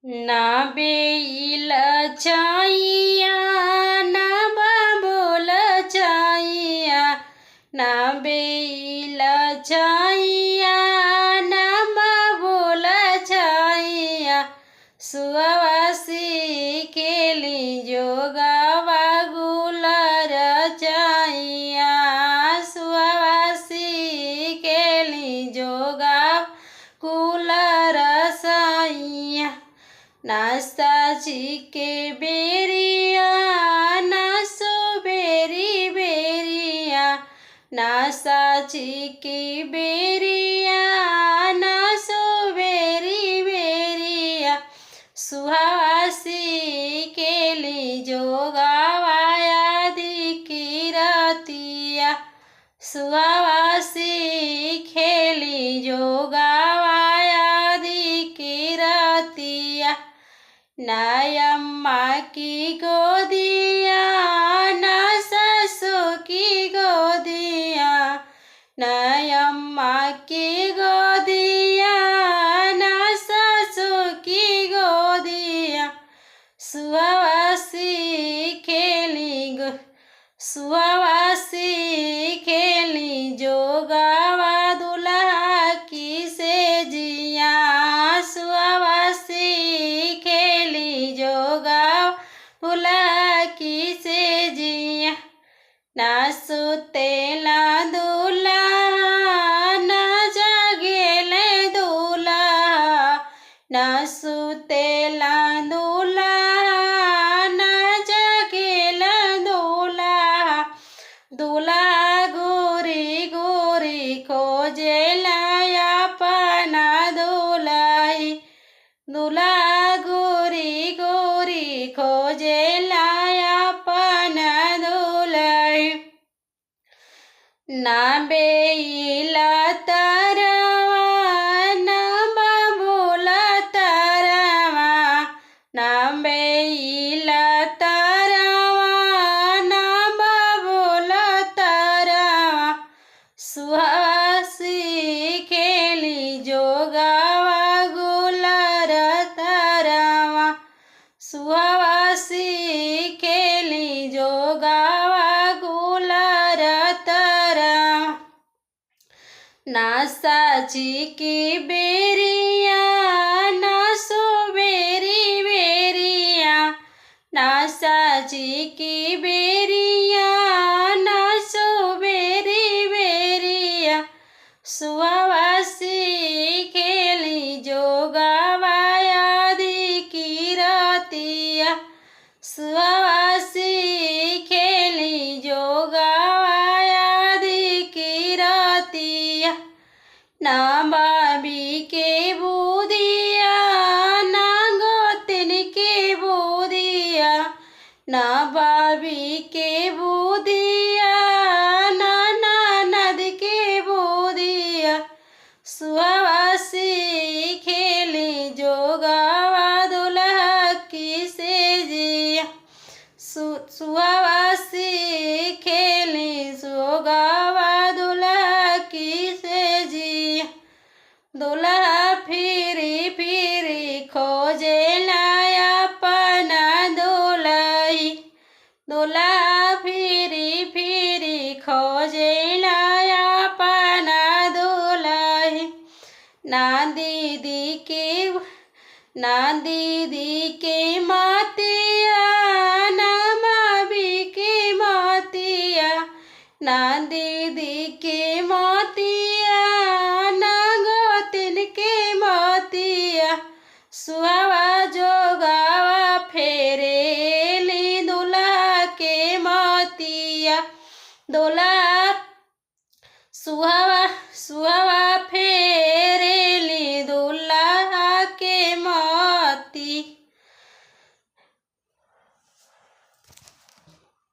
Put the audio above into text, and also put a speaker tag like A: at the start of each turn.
A: ना बेल चाहिया ना बाबोल चाहिया, ना बेल चाहिया ना बाबोल चाहिया, सुवासी केली जोगावा गुलर चाहिया, सुवासी केली जोगा गुलर साइया, नास्ता चिके बेरिया नासो बेरी बेरिया, नास्ता चिके बेरिया नासो बेरी बेरिया, सुहासी केली जोगावाया दिकी रतिया, सुहासी खेली जोगावाया दिकी रतिया, नायम्मा की गोदिया ना ससु की गोदिया, नायम्मा की गोदिया ना ससु की गोदिया, सुहासी खेली सुहासी खेली जोगावा दुल्हा की से जिया, सुहासी खेली जोगावा दुल्हा की से जिया, ना सुतेला दुल्हा ना जागेले दुल्हा, ना सुतेला दुल्हा ना जागेला दुल्हा, दुल्हा गोरी गोरी खोजेला अपना दुल्ही, दुल्हा गोरी गोरी खोजेला अपना दुल्ही, ना बेला तरवा ना बाबूला तरवा, ना बेला तरवा ना बाबूला तरवा, सुहासी खेली जोगावा गुलर तरवा, सुहासी खेली जोगावा गुलर तरवा, नासा चिकी बेरिया नासो बेरी बेरिया, नासा चिकी बेरिया नासो बेरी बेरिया, सुहासी खेली जोगावाया दिकी रतिया, सुहासी खेली जोगावाया दिकी रतिया, ना बाबी के बूदिया ना गोतिन के बूदिया, ना बाबी के बूदिया ना ननद के बूदिया, सुहासी खेली जोगावा दुल्हा की से जिया, सुहासी खेली जोगावा दुल्हा की से जिया, दुल्हा फिरी फिरी खोजेला अपना दुल्ही, दुल्हा फिरी फिरी खोजेला अपना दुल्ही, ना दीदी के मातिया ना भाभी के मातिया, ना दीदी के मातिया ना गोतिन के मातिया, सुहावा जोगावा फेरेली दुल्हा के मातिया, दुल्हा सुहावा